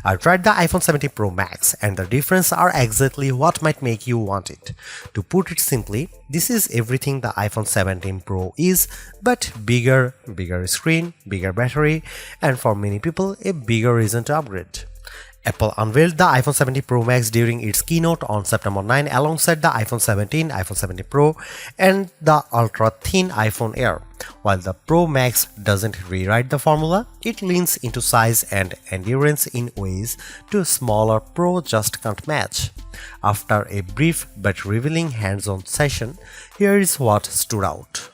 I tried the iPhone 17 Pro Max and the difference are exactly what might make you want it. To put it simply, this is everything the iPhone 17 Pro is, but bigger screen, bigger battery, and for many people a bigger reason to upgrade. Apple unveiled the iPhone 17 Pro Max during its keynote on September 9 alongside the iPhone 17, iPhone 17 Pro, and the ultra-thin iPhone Air. While the Pro Max doesn't rewrite the formula, it leans into size and endurance in ways the smaller Pro just can't match. After a brief but revealing hands-on session, here is what stood out.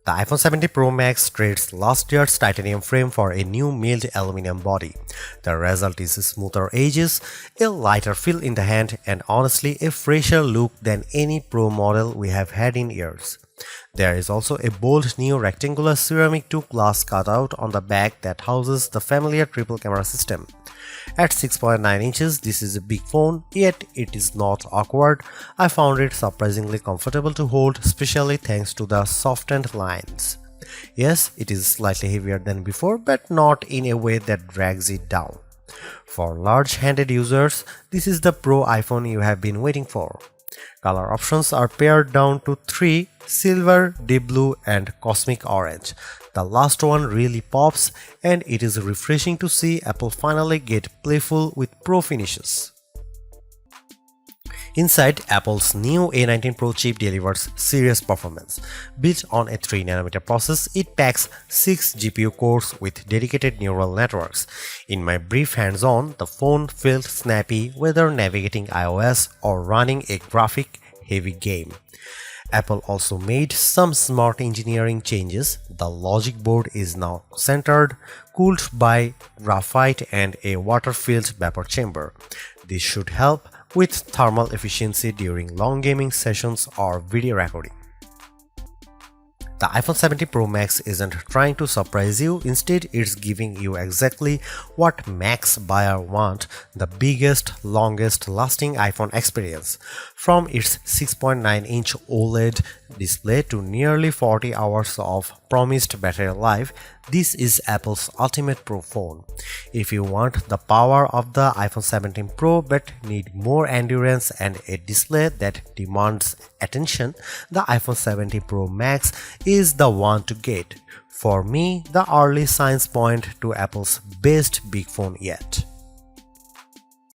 The iPhone 17 Pro Max trades last year's titanium frame for a new milled aluminum body. The result is smoother edges, a lighter feel in the hand, and honestly a fresher look than any Pro model we have had in years. There is also a bold new rectangular ceramic to glass cutout on the back that houses the familiar triple camera system. At 6.9 inches, this is a big phone, yet it is not awkward. I found it surprisingly comfortable to hold, especially thanks to the softened lines. Yes, it is slightly heavier than before, but not in a way that drags it down. For large-handed users, this is the Pro iPhone you have been waiting for. Color options are pared down to 3: silver, deep blue, and cosmic orange. The last one really pops, and it is refreshing to see Apple finally get playful with Pro finishes. Inside, Apple's new A19 Pro chip delivers serious performance. Built on a 3nm process, it packs 6 GPU cores with dedicated neural networks. In my brief hands-on, the phone felt snappy whether navigating iOS or running a graphic-heavy game. Apple also made some smart engineering changes. The logic board is now centered, cooled by graphite and a water-filled vapor chamber. This should help with thermal efficiency during long gaming sessions or video recording. The iPhone 17 Pro Max isn't trying to surprise you, instead it's giving you exactly what Max buyers want: the biggest, longest lasting iPhone experience. From its 6.9-inch OLED display to nearly 40 hours of promised battery life, this is Apple's ultimate Pro phone. If you want the power of the iPhone 17 Pro but need more endurance and a display that demands attention, the iPhone 17 Pro Max is the one to get. For me, the early signs point to Apple's best big phone yet.